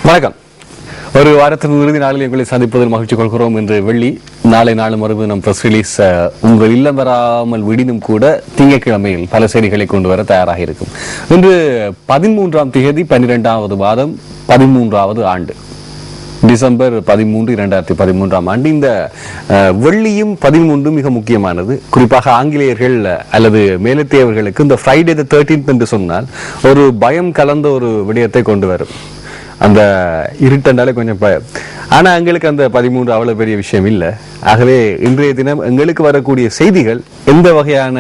வணக்கம். ஒரு வாரத்தின் இறுதி நாளில் எங்களை சந்திப்பதில் மகிழ்ச்சி கொள்கிறோம். இன்று வெள்ளி, நாளை நாள் மறுதினம் பிரஸ் ரிலீஸ். உங்கள் இல்லம் வராமல் விடினும் கூட திங்கட்கிழமையில் பல செய்திகளை கொண்டு வர தயாராக இருக்கும். இன்று 13ஆம் தேதி 12வது மாதம் 13வது ஆண்டு, டிசம்பர் 13, 2013ஆம் ஆண்டு. இந்த வெள்ளியும் 13 மிக முக்கியமானது. குறிப்பாக ஆங்கிலேயர்கள் அல்லது மேலத்தியவர்களுக்கு இந்த ஃப்ரைடே தி 13th என்று சொன்னால் ஒரு பயம் கலந்த ஒரு விடயத்தை கொண்டு வரும். அந்த இருட்டண்டாலே கொஞ்சம் பயம். ஆனா எங்களுக்கு அந்த 13 அவ்வளவு பெரிய விஷயம் இல்லை. ஆகவே இன்றைய தினம் எங்களுக்கு வரக்கூடிய செய்திகள் எந்த வகையான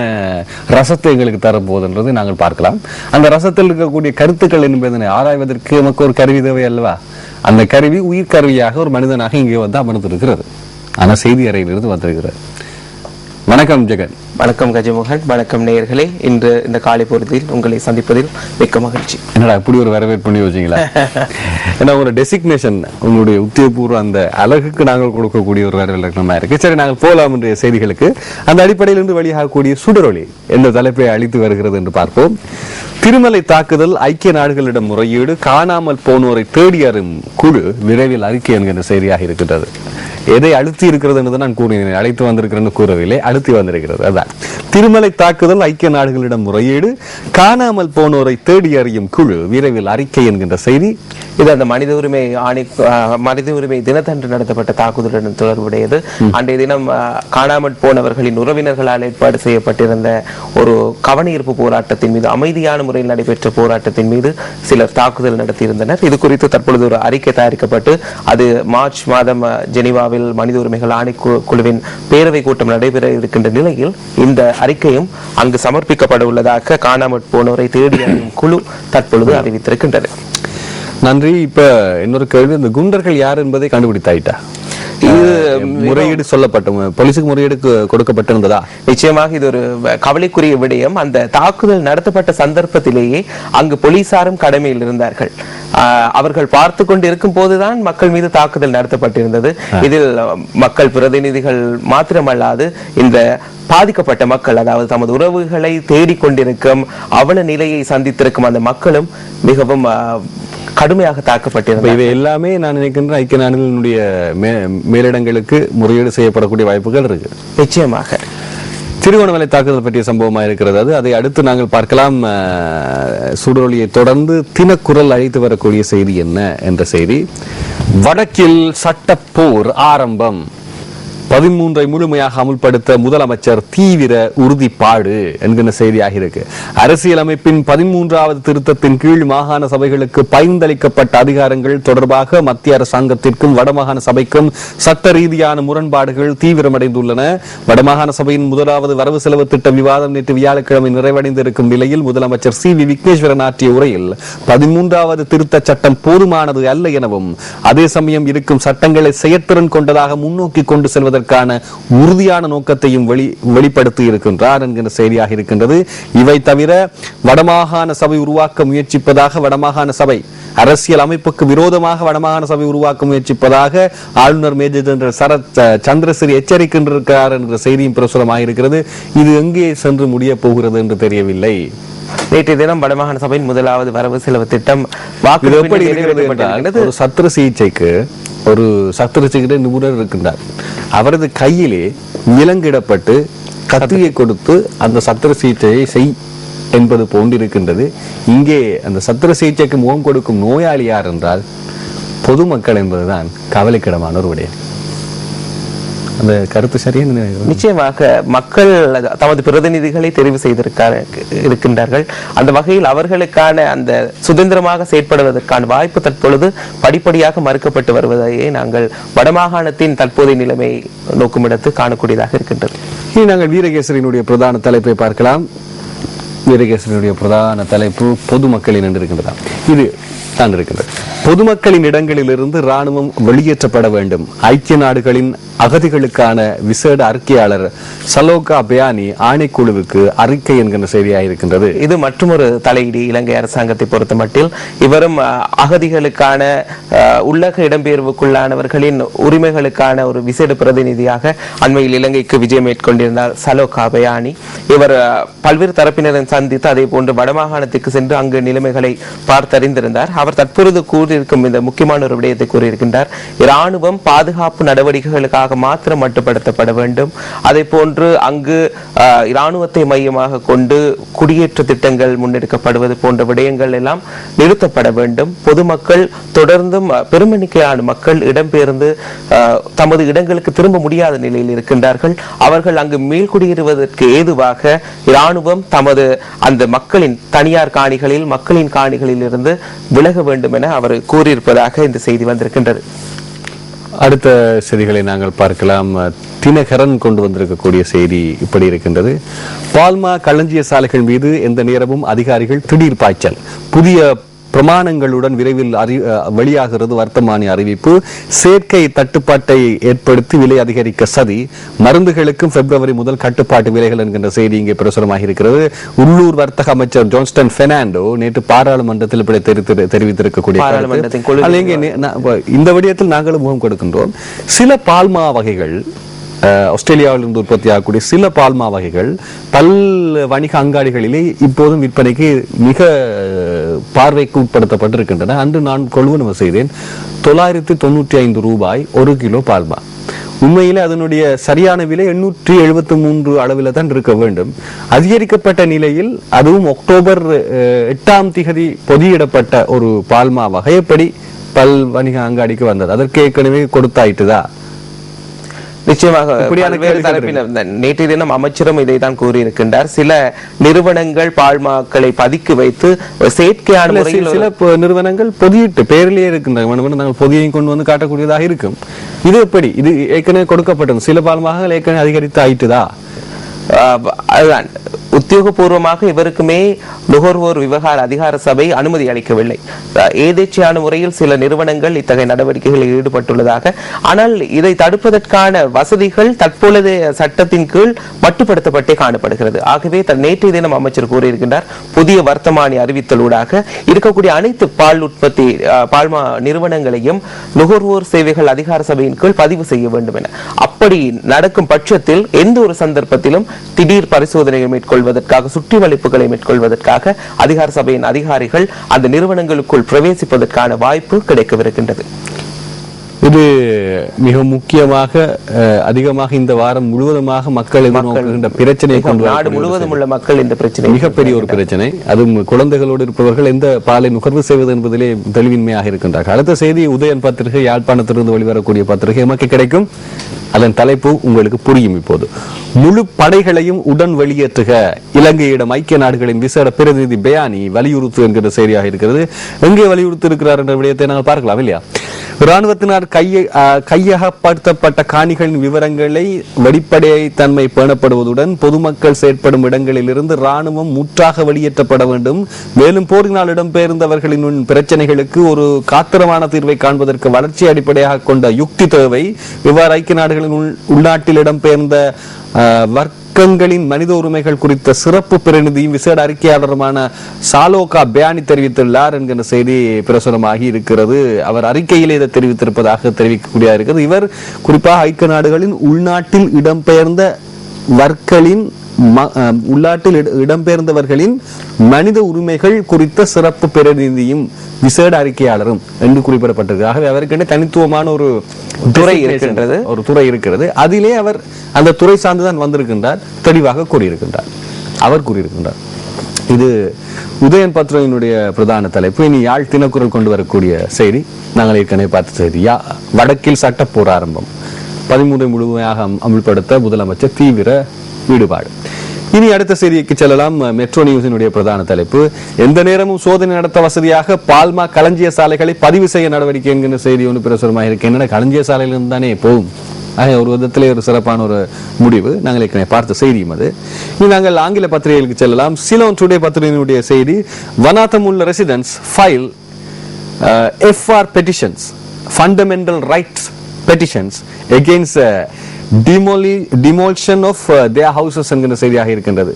ரசத்தை எங்களுக்கு தரப்போகுதுன்றது நாங்கள் பார்க்கலாம். அந்த ரசத்தில் இருக்கக்கூடிய கருத்துக்கள் என்பதனை ஆராய்வதற்கு நமக்கு ஒரு கருவி தேவை அல்லவா? அந்த கருவி உயிர் கருவியாக ஒரு மனிதனாக இங்கே வந்து அமர்ந்திருக்கிறது. ஆனா செய்தி அறையிலிருந்து வந்திருக்கிறது. வணக்கம் ஜெகன். வணக்கம் கஜமோகன். வணக்கம் நேயர்களே. இன்று இந்த காலை பொழுதில் உங்களை சந்திப்பதில் மிக்க மகிழ்ச்சி. என்னடா இப்படி ஒரு வரவேற்பு பண்ணி வச்சிங்களா? ஏன்னா ஒரு டெசிக்னேஷன், உங்களுடைய உத்தியோகபூர்வ அந்த அழகுக்கு நாங்கள் கொடுக்கக்கூடிய ஒரு வரவேற்பு இருக்கு. சரி, நாங்கள் போலாம் என்ற செய்திகளுக்கு. அந்த அடிப்படையில் இருந்து வெளியாகக்கூடிய சுடரொளி என்ற தலைப்பை அளித்து வருகிறது என்று பார்ப்போம். திருமலை தாக்குதல், ஐக்கிய நாடுகளிடம் முறையீடு, காணாமல் போனோரை தேடி அறியும் குழு விரைவில் அறிக்கை என்கின்ற செய்தியாக இருக்கின்றது. எதை அழுத்தி இருக்கிறது என்று நான் கூறினேன். அழைத்து வந்திருக்கிறேன் கூறவில்லை, அழுத்தி வந்திருக்கிறது. அதான் திருமலை தாக்குதல், ஐக்கிய நாடுகளிடம் முறையீடு, காணாமல் போனோரை தேடி அறியும் குழு விரைவில் அறிக்கை என்கின்ற செய்தி. இது அந்த மனித உரிமை தினத்தன்று நடத்தப்பட்ட தாக்குதலுடன் தொடர்புடையது. அன்றைய தினம் காணாமல் போனவர்களின் உறவினர்களால் ஏற்பாடு செய்யப்பட்டிருந்த ஒரு கவனஈர்ப்பு போராட்டத்தின் மீது, அமைதியான முறையில் நடைபெற்ற போராட்டத்தின் மீது சிலர் தாக்குதல் நடத்தியிருந்தனர். இது குறித்து தற்பொழுது ஒரு அறிக்கை தயாரிக்கப்பட்டு அது மார்ச் மாதம் ஜெனீவாவில் மனித உரிமைகள் ஆணைக்குழுவின் பேரவை கூட்டம் நடைபெற இருக்கின்ற நிலையில் இந்த அறிக்கையும் அங்கு சமர்ப்பிக்கப்பட உள்ளதாக காணாமல் போனோரை தேடி அறியும் குழு தற்பொழுது அறிவித்திருக்கின்றது. நன்றி. இப்ப இன்னொரு கேள்வி, இந்த குண்டர்கள் யார் என்பதை கண்டுபிடித்தாயிட்டா? இது முறையீடு சொல்லப்பட்ட போலீசுக்கு முறையீடு கொடுக்கப்பட்டிருந்ததா? நிச்சயமாக இது ஒரு கவலைக்குரிய விடயம். அந்த தாக்குதல் நடத்தப்பட்ட சந்தர்ப்பத்திலேயே அங்கு போலீசாரும் கடமையில் இருந்தார்கள். அவர்கள் பார்த்து கொண்டு இருக்கும் போதுதான் மக்கள் மீது தாக்குதல் நடத்தப்பட்டிருந்தது. இதில் மக்கள் பிரதிநிதிகள் மாத்திரமல்லாது இந்த பாதிக்கப்பட்ட மக்கள், அதாவது தமது உறவுகளை தேடிக்கொண்டிருக்கும் அவல நிலையை சந்தித்திருக்கும் அந்த மக்களும் மிகவும் கடுமையாக தாக்கப்பட்டிருந்தது. இவை எல்லாமே நான் நினைக்கின்ற ஐக்கிய நாடுகளினுடைய மேலிடங்களுக்கு முறையீடு செய்யப்படக்கூடிய வாய்ப்புகள் இருக்கு. நிச்சயமாக திருகோணமலை தாக்குதல் பற்றிய சம்பவமாக இருக்கிறது. அதை அடுத்து நாங்கள் பார்க்கலாம். சுடரொலியை தொடர்ந்து தினக்குரல் அழைத்து வரக்கூடிய செய்தி என்ன என்ற செய்தி. வடக்கில் சட்டப்போர் ஆரம்பம், 13 முழுமையாக அமுல்படுத்த முதலமைச்சர் தீவிர உறுதிப்பாடு என்கிற செய்தியாக இருக்கு. அரசியலமைப்பின் 13வது திருத்தத்தின் கீழ் மாகாண சபைகளுக்கு பகிர்ந்தளிக்கப்பட்ட அதிகாரங்கள் தொடர்பாக மத்திய அரசாங்கத்திற்கும் வடமாகாண சபைக்கும் சட்ட ரீதியான முரண்பாடுகள் தீவிரமடைந்துள்ளன. வடமாகாண சபையின் முதலாவது வரவு செலவு திட்ட விவாதம் நேற்று வியாழக்கிழமை நிறைவடைந்திருக்கும் நிலையில் முதலமைச்சர் சி.வி. விக்னேஸ்வரன் ஆற்றிய உரையில் 13வது திருத்த சட்டம் போதுமானது அல்ல எனவும், அதே சமயம் இருக்கும் சட்டங்களை செயற்திறன் கொண்டதாக முன்னோக்கி கொண்டு செல்வதற்கு உறுதியான நோக்கத்தையும் வெளிப்படுத்தி இருக்கின்றார் என்கிற செய்தியாக இருக்கின்றது. இவை தவிர வடமாகாண சபை உருவாக்க முயற்சிப்பதாக வடமாகாண சபை, அரசியல் அமைப்புக்கு விரோதமாக வடமாகாண சபை உருவாக்க முயற்சிப்பதாக ஆளுநர் மேஜர் ஜெனரல் சரத் சந்திரசிறி எச்சரிக்கின்றிருக்கிறார் என்கிற செய்தியும் பிரசுரமாக இருக்கிறது. இது எங்கே சென்று முடிய போகிறது என்று தெரியவில்லை. நேற்றைய தினம் வடமாகாண சபையின் முதலாவது வரவு செலவு திட்டம் ஒரு சத்திர சிகிச்சைக்கு ஒரு சத்திர சிகிச்சை நிபுணர் இருக்கின்றார். அவரது கையிலே விலங்கிடப்பட்டு கத்தியை கொடுத்து அந்த சத்திர சிகிச்சையை செய் என்பது போன்றிருக்கின்றது. இங்கே அந்த சத்திர சிகிச்சைக்கு முகம் கொடுக்கும் நோயாளி யார் என்றால் பொதுமக்கள் என்பதுதான் கவலைக்கிடமான ஒரு விடயம். அந்த கருத்து சரியான? நிச்சயமாக மக்கள் தமது பிரதிநிதிகளை தெரிவு செய்திருக்கின்றார்கள். அந்த வகையில் அவர்களுக்கான அந்த சுதந்திரமாக செயற்படுவதற்கான வாய்ப்பு தற்பொழுது படிப்படியாக மறுக்கப்பட்டு வருவதையே நாங்கள் வடமாகாணத்தின் தற்போதைய நிலைமை நோக்குமிடத்து காணக்கூடியதாக இருக்கின்றது. இனி நாங்கள் வீரகேசரியினுடைய பிரதான தலைப்பை பார்க்கலாம். வீரகேசரியுடைய பிரதான தலைப்பு பொதுமக்களின் என்று இருக்கின்றதா? இது தான் இருக்கின்றது. பொதுமக்களின் இடங்களிலிருந்து ராணுவம் வெளியேற்றப்பட வேண்டும். ஐக்கிய நாடுகளின் அகதிகளுக்கான விசேட அறிக்கையாளர் சலோகா பயானி ஆணைக்குழுவுக்கு அறிக்கை என்கின்ற செய்தியாக இருக்கின்றது. இது மற்றொரு தலையீடு இலங்கை அரசாங்கத்தை பொறுத்த மட்டில். இவரும் அகதிகளுக்கான உள்ளக இடம்பெயர்வுக்குள்ளானவர்களின் உரிமைகளுக்கான ஒரு விசேட பிரதிநிதியாக அண்மையில் இலங்கைக்கு விஜயம் மேற்கொண்டிருந்தார் சலோகா பயானி. இவர் பல்வேறு தரப்பினரை சந்தித்து அதே போன்று வடமாகாணத்துக்கு சென்று அங்கு நிலைமைகளை பார்த்தறிந்திருந்தார். அவர் தற்பொழுது கூறியிருக்கும் இந்த முக்கியமான ஒரு விடயத்தை கூறியிருக்கின்றார். இராணுவம் பாதுகாப்பு நடவடிக்கைகளுக்காக மாத்திரம் மட்டுப்படுத்தப்பட வேண்டும். அதே போன்று அங்கு இராணுவத்தை மையமாக கொண்டு குடியேற்ற திட்டங்கள் முன்னெடுக்கப்படுவது போன்ற விடயங்கள் எல்லாம் நிறுத்தப்பட வேண்டும். பொதுமக்கள் தொடர்ந்தும் பெருமெண்ணிக்கையான மக்கள் இடம்பெயர்ந்து தமது இடங்களுக்கு திரும்ப முடியாத நிலையில் இருக்கின்றார்கள். அவர்கள் அங்கு மீள்குடியேறுவதற்கு ஏதுவாக இராணுவம் தமது அந்த மக்களின் தனியார் காணிகளில் மக்களின் காணிகளில் இருந்து விலக வேண்டும் என அவர் கூறியிருப்பதாக இந்த செய்தி வந்திருக்கின்றது. அடுத்த செய்திகளை நாங்கள் பார்க்கலாம். தினகரன் கொண்டு வந்திருக்கக்கூடிய செய்தி இப்படி இருக்கின்றது. பால்மா களஞ்சிய சாலைகள் மீது எந்த நேரமும் அதிகாரிகள் திடீர் பாய்ச்சல். புதிய பிரமாணங்களுடன் விரைவில் வெளியாகிறது வர்த்தமானி அறிவிப்பு. சேர்க்கை தட்டுப்பாட்டை ஏற்படுத்தி விலை அதிகரிக்க சதி. மருந்துகளுக்கும் பிப்ரவரி முதல் கட்டுப்பாட்டு விலைகள் என்கின்ற செய்தி இங்கே பிரசுரமாக இருக்கிறது. உள்ளூர் வர்த்தக அமைச்சர் ஜான்ஸ்டன் பெர்னாண்டோ நேற்று பாராளுமன்றத்தில் இப்படி தெரிவித்திருக்கக்கூடிய இந்த விடயத்தில் நாங்களும் முகம் கொடுக்கின்றோம். சில பால்மா வகைகள் ஆஸ்திரேலியாவிலிருந்து உற்பத்தியாகக்கூடிய சில பால்மா வகைகள் பல் வணிக அங்காடிகளிலே இப்போதும் விற்பனைக்கு மிக பார்வைக்கு உட்படுத்தப்பட்டிருக்கின்றன. அன்று நான் கொள்வனவு செய்தேன். 995 ரூபாய் 1 கிலோ பால்மா. உண்மையிலே அதனுடைய சரியான விலை 873 அளவில் தான் இருக்க வேண்டும். அதிகரிக்கப்பட்ட நிலையில் அதுவும் அக்டோபர் 8ஆம் தேதி பொதியிடப்பட்ட ஒரு பால்மா வகை எப்படி பல் வணிக அங்காடிக்கு வந்தது? அதற்கு ஏற்கனவே கொடுத்தாயிட்டுதா? நிச்சயமாக நேற்றைய தினம் அமைச்சரும் இதைத்தான் கூறியிருக்கின்றார். சில நிறுவனங்கள் பால்மாக்களை பதுக்கி வைத்து செயற்கையான முறையில் சில நிறுவனங்கள் பொதியிட்டு பேரிலேயே இருக்கின்றன. நாங்கள் பொதியையும் கொண்டு வந்து காட்டக்கூடியதாக இருக்கும். இது எப்படி? இது ஏற்கனவே கொடுக்கப்பட்டது. சில பால்மாக ஏற்கனவே அதிகரித்து ஆயிட்டுதா? அதுதான் உத்தியோகபூர்வமாக இவருக்குமே நுகர்வோர் விவகார அதிகார சபை அனுமதி அளிக்கவில்லை. ஏதேச்சையான முறையில் சில நிறுவனங்கள் இத்தகைய நடவடிக்கைகளில் ஈடுபட்டுள்ளதாக. ஆனால் இதை தடுப்பதற்கான வசதிகள் தற்பொழுதைய சட்டத்தின் கீழ் மட்டுப்படுத்தப்பட்டே காணப்படுகிறது. ஆகவே நேற்றைய தினம் அமைச்சர் கூறியிருக்கின்றார், புதிய வர்த்தமானி அறிவித்தலூடாக இருக்கக்கூடிய அனைத்து பால் உற்பத்தி பால்மா நிறுவனங்களையும் நுகர்வோர் சேவைகள் அதிகார சபையின் கீழ் பதிவு செய்ய வேண்டும் என. அப்படி நடக்கும் பட்சத்தில் எந்த ஒரு சந்தர்ப்பத்திலும் திடீர் பரிசோதனையை மேற்கொள்வதற்காக சுற்றி வளைப்புகளை மேற்கொள்வதற்காக அதிகார சபையின் அதிகாரிகள் அந்த நிறுவனங்களுக்குள் பிரவேசிப்பதற்கான வாய்ப்பு கிடைக்கவிருக்கின்றது. இது மிக முக்கியமாக அதிகமாக இந்த வாரம் முழுவதுமாக மக்கள் எதிர்நோக்குகின்ற பிரச்சனை, நாடு முழுவதும் உள்ள மக்கள் இந்த பிரச்சனை மிகப்பெரிய ஒரு பிரச்சனை. அதுவும் குழந்தைகளோடு இருப்பவர்கள் எந்த பாலை நுகர்வு செய்வது என்பதிலே தெளிவின்மையாக இருக்கின்றார்கள். அடுத்த செய்தி உதயன் பத்திரிகை, யாழ்ப்பாணத்திலிருந்து வெளிவரக்கூடிய பத்திரிகை நமக்கு கிடைக்கும். அதன் தலைப்பு உங்களுக்கு புரியும். இப்போது முழு படைகளையும் உடன் வெளியேற்றுக, இலங்கையிடம் ஐக்கிய நாடுகளின் விசேட பிரதிநிதி பயானி வலியுறுத்து என்கிற செய்தியாக இருக்கிறது. எங்கே வலியுறுத்தி இருக்கிறார் என்ற விடயத்தை நாங்கள் பார்க்கலாம் இல்லையா? இராணுவத்தினர் கையகப்படுத்தப்பட்ட காணிகளின் விவரங்களை வெளிப்படை தன்மை பேணப்படுவதுடன் பொதுமக்கள் செயற்படும் இடங்களில் இருந்து இராணுவம் முற்றாக வெளியேற்றப்பட வேண்டும். மேலும் போரினால் இடம்பெயர்ந்தவர்களின் பிரச்சனைகளுக்கு ஒரு காத்திரமான தீர்வை காண்பதற்கு வளர்ச்சி அடிப்படையாக கொண்ட யுக்தி தேவை. இவ்வாறு ஐக்கிய நாடுகளின் உள்நாட்டில் இடம்பெயர்ந்த வர்க்கங்களின் மனித உரிமைகள் குறித்த சிறப்பு பிரதிநிதியும் விசேட அறிக்கையாளருமான சாலோகா பயானி தெரிவித்துள்ளார் என்கிற செய்தி பிரசுரமாகி இருக்கிறது. அவர் அறிக்கையில் இதை தெரிவித்திருப்பதாக தெரிவிக்கக்கூடிய இருக்கிறது. இவர் குறிப்பாக ஐக்கிய நாடுகளின் உள்நாட்டில் இடம்பெயர்ந்த வர்க்கங்களின் உள்நாட்டில் இடம்பெயர்ந்தவர்களின் மனித உரிமைகள் குறித்த சிறப்பு பிரதிநிதியும் விசேட அறிக்கையாளரும் என்று குறிப்பிடப்பட்டிருக்கு. ஆகவே அவருக்கு தனித்துவமான ஒரு துறை இருக்கின்றது, ஒரு துறை இருக்கிறது. அதிலே அவர் அந்த துறை சார்ந்துதான் வந்திருக்கின்றார், தெளிவாக கூறியிருக்கின்றார். அவர் கூறியிருக்கின்றார். இது உதயன் பத்திரிகையினுடைய பிரதான தலைப்பு. இனி யாழ் தினக்குரல் கொண்டு வரக்கூடிய செய்தி நாங்கள் ஏற்கனவே பார்த்த செய்தி. வடக்கில் சட்டப்போர் ஆரம்பம், 13 முழுமையாக அமல்படுத்த முதலமைச்சர் தீவிர ஈடுபாடு. இனி அடுத்த செய்திக்கு செல்லலாம். மெட்ரோ நியூஸினுடைய பிரதான தலைப்பு, எந்த நேரமும் சோதனை நடத்த வசதியாக பால்மா களஞ்சிய சாலைகளை பதிவு செய்ய நடவடிக்கை என்கிற செய்தி ஒன்று பிரசுரமாக இருக்கு. என்னென்ன களஞ்சிய சாலையிலிருந்து தானே போகும். ஒரு விதத்திலே ஒரு சிறப்பான ஒரு முடிவு. நாங்கள் ஏற்கனவே பார்த்த செய்தியும் அது. இனி நாங்கள் ஆங்கில பத்திரிகைகளுக்கு செல்லலாம். சிலோன் டுடே பத்திரிகையினுடைய செய்தி, Wanathamulla residents file FR petitions fundamental rights petitions against demolition of their houses என்கின்ற செய்தியாக இருக்கின்றது.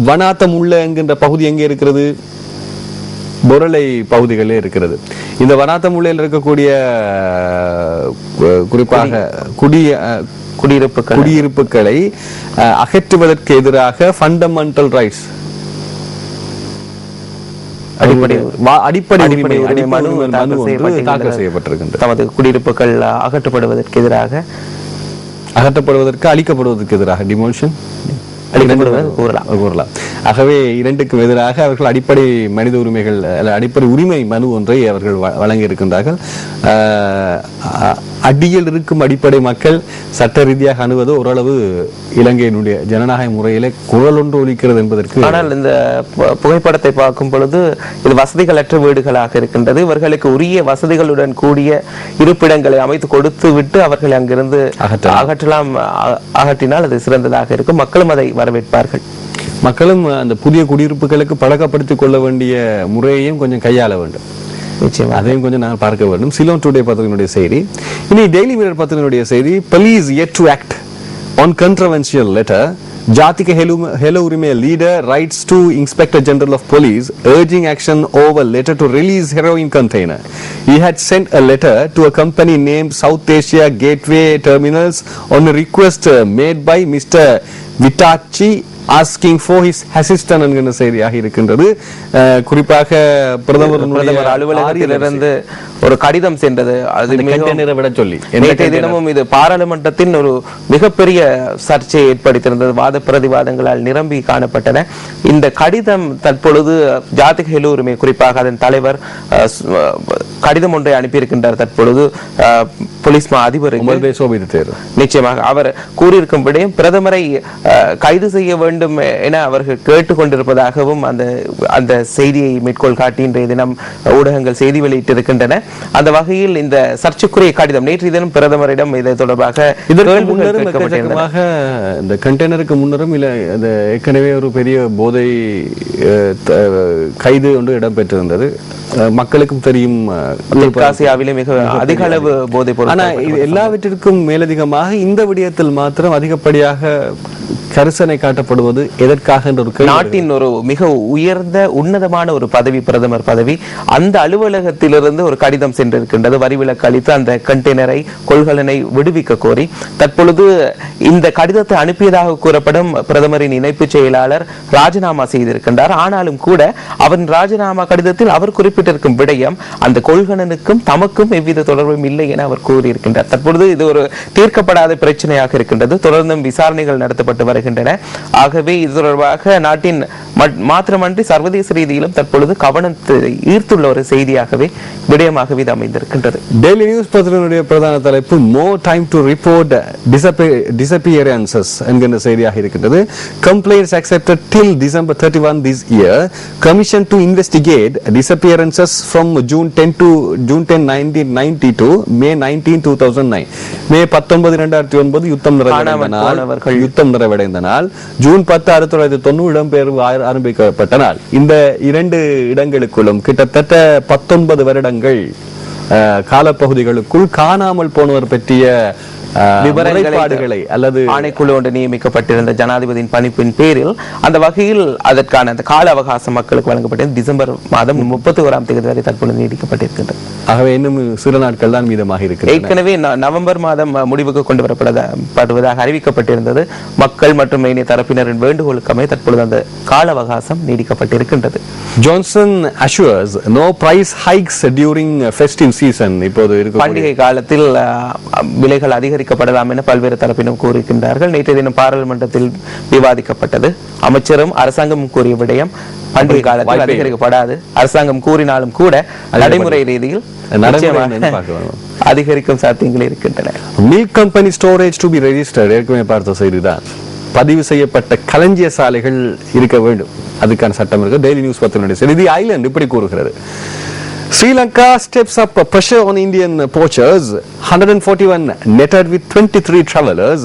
வனாத்தம் உள்ள என்கின்ற பகுதி எங்கே இருக்கிறது? பொருளை பகுதிகளே இருக்கிறது. இந்த வனாத்தம் உள்ளே இருக்கக்கூடிய குறிப்பாக குடியிருப்புகளை அகற்றுவதற்கு எதிராக ஃபண்டமெண்டல் ரைட்ஸ் அடிப்படை மனு தாக்கல் செய்யப்பட்டிருக்கின்றது. தமது குடியிருப்புகள் அகற்றப்படுவதற்கு எதிராக அழிக்கப்படுவதற்கு எதிராக டிமோலிஷன் கூறலாம். ஆகவே இரண்டுக்கும் எதிராக அவர்கள் அடிப்படை மனித உரிமைகள் அடிப்படை உரிமை மனு ஒன்றை அவர்கள் வழங்கி இருக்கின்றார்கள். அடியில் இருக்கும் அடிப்படை மக்கள் சட்ட ரீதியாக அணுவது ஓரளவு இலங்கையினுடைய ஜனநாயக முறையிலே குரல் ஒன்று ஒலிக்கிறது என்பதற்கு. ஆனால் இந்த புகைப்படத்தை பார்க்கும் பொழுது இது வசதிகளற்ற வீடுகளாக இருக்கின்றது. இவர்களுக்கு உரிய வசதிகளுடன் கூடிய இருப்பிடங்களை அமைத்து கொடுத்து விட்டு அவர்கள் அங்கிருந்து அகற்றினால் அது சிறந்ததாக இருக்கும். மக்களும் அதை வரவேற்பார்கள். மக்களும் அந்த புதிய குடியிருப்புகளுக்கு பழக்கப்படுத்திக் கொள்ள வேண்டிய முறையையும் கொஞ்சம் கையாள வேண்டும். அதையும் கொஞ்சம் நாங்கள் பார்க்க வேண்டும். சிலோன் டுடே பத்திரிகையினுடைய செய்தி. இனி டெய்லி மிரர் பத்திரிகையினுடைய செய்தி. Police yet to act on controversial letter. Jathika Hela Urime leader writes to Inspector General of Police urging action over letter to release heroin container. He had sent a letter to a company named South Asia Gateway Terminals on a request made by Mr. Vitachi asking for his assistant என்கிற செய்தியாக இருக்கின்றது. குறிப்பாக பிரதமர் அலுவலகத்திலிருந்து ஒரு கடிதம் சென்றது. அது விட சொல்லி தினமும் இது பாராளுமன்றத்தின் ஒரு மிகப்பெரிய சர்ச்சையை ஏற்படுத்தியிருந்தது. வாத பிரதிவாதங்களால் நிரம்பி காணப்பட்டன. இந்த கடிதம் தற்பொழுது ஜாதிக ஹெல உரிமை குறிப்பாக அதன் தலைவர் கடிதம் ஒன்றை அனுப்பியிருக்கின்றார். தற்பொழுது போலீஸ் மா அதிபர் நிச்சயமாக அவர் கூறியிருக்கும்படி பிரதமரை கைது செய்ய வேண்டும் என அவர்கள் கேட்டுக்கொண்டிருப்பதாகவும் அந்த செய்தியை மேற்கோள் காட்டி இன்றைய தினம் ஊடகங்கள் செய்தி வெளியிட்டிருக்கின்றன. அந்த வகையில் இந்த சர்ச்சைக்குரிய கடிதம் நேற்று தினம் பிரதமரிடம் இது தொடர்பாக இந்த கண்டெய்னருக்கு முன்னரும் ஏற்கனவே ஒரு பெரிய போதை கைது ஒன்று இடம்பெற்றிருந்தது. மக்களுக்கும் தெரியும் ஆசியாவிலே மிக அதிக அளவு போதை பொருள். ஆனால் எல்லாவற்றிற்கும் மேலதிகமாக இந்த விடயத்தில் மாத்திரம் அதிகப்படியாக கரிசனை காட்டப்படுவது எதற்காக என்ற ஒரு நாட்டின் ஒரு மிக உயர்ந்த உன்னதமான ஒரு பதவி பிரதமர் பதவி. அந்த அலுவலகத்திலிருந்து ஒரு கடிதம் சென்றிருக்கின்றது. வரிவிலக்கு அளித்து அந்த கண்டெய்னரை கொள்கலனை விடுவிக்க கோரி தற்பொழுது இந்த கடிதத்தை அனுப்பியதாக கூறப்படும் பிரதமரின் இணைப்பு செயலாளர் ராஜினாமா செய்திருக்கின்றார். ஆனாலும் கூட அவரின் ராஜினாமா கடிதத்தில் அவர் குறிப்பிட்டிருக்கும் விடயம் அந்த கொள்கலனுக்கும் தமக்கும் எவ்வித தொடர்பும் இல்லை என அவர் கூறியிருக்கின்றார். தற்பொழுது இது ஒரு தீர்க்கப்படாத பிரச்சனையாக இருக்கின்றது. தொடர்ந்தும் விசாரணைகள் நடத்தப்பட்டு வருகின்றன. ஆகவே இது தொடர்பாக நாட்டின் மாத்திரமன்றி சர்வதேச ரீதியிலும் தற்பொழுது கவனத்தை ஈர்த்துள்ள ஒரு செய்தியாகவே விடயமாகவே இது அமைந்திருக்கின்றது. டெய்லி நியூஸ் பத்திரிகையினுடைய பிரதான தலைப்பு more time to report disappearances என்கிற செய்தியாக இருக்கின்றது. Complaints accepted till December 31 this year. Commission to investigate disappearances from June 10 1990 to May 19 2009. மே 19 2009 யுத்தம் நிறைவடைந்த நாள். ஜூன் 10 1990 இடம்பெயர்வு ஆரம்பிக்கப்பட்ட நாள். இந்த இரண்டு இடங்களுக்குள்ளும் கிட்டத்தட்ட 19 வருடங்கள் காலப்பகுதிகளுக்குள் காணாமல் போனவர் பற்றிய விவரங்களை அல்லது ஆணைக்குழு ஒன்று நியமிக்கப்பட்டிருந்த ஜனாதிபதியின் பணிப்பின் பேரில் அந்த வகையில் அதற்கான அந்த கால அவகாசம் மக்களுக்கு வழங்கப்பட்டது. டிசம்பர் மாதம் 31ஆம் தேதி வரை தற்போது நீடிக்கப்பட்டிருக்கின்றது. ஆகவே இன்னும் சில நாட்கள் தான் மீதமாக இருக்கிறது. ஏற்கனவே நவம்பர் மாதம் முடிவுக்கு கொண்டு வரப்படுவதாக அறிவிக்கப்பட்டிருந்தது. மக்கள் மற்றும் ஏனைய தரப்பினரின் வேண்டுகோளுக்கமே தற்பொழுது அந்த கால அவகாசம் நீடிக்கப்பட்டிருக்கின்றது. Johnson assures no price hikes during festive season. இப்போது பண்டிகை காலத்தில் விலைகள் அதிகரிக்கப்படலாம் என பல்வேறு தரப்பினர் கூறுகின்றார்கள். நேற்றைய தினம் பாராளுமன்றத்தில் விவாதிக்கப்பட்டது. அமைச்சரும் அரசாங்கமும் கூறிய விடயம் பண்டிகை காலத்தில் அதிகரிக்கப்படாது. அரசாங்கம் கூறினாலும் கூட நடைமுறை ரீதியில் அதிகரிக்கும் சாத்தியங்கள் இருக்கின்றன. Milk company storage to be registered ஏற்கனவே பார்த்த செய்திதான். பதிவு செய்யப்பட்ட களஞ்சிய சாலைகள் இருக்க வேண்டும். அதுக்கான சட்டம் இருக்கு. டெய்லி நியூஸ் பத்திரிகை செய்தி ஐலண்ட் இப்படி கூறுகிறது. Sri Lanka steps up pressure on Indian poachers. 141 netted with 23 travelers.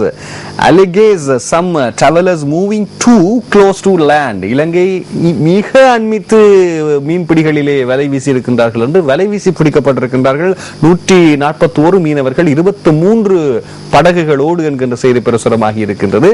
Alleges some travelers moving too close to land. இலங்கை மிக அண்மித்து மீன்பிடிகளிலே வலை வீசி இருக்கின்றார்கள் என்று வலை வீசி பிடிக்கப்பட்டிருக்கின்றார்கள் 141 மீனவர்கள் 23 படகுகளோடு என்கின்ற செய்தி பிரசுரமாகி இருக்கின்றது.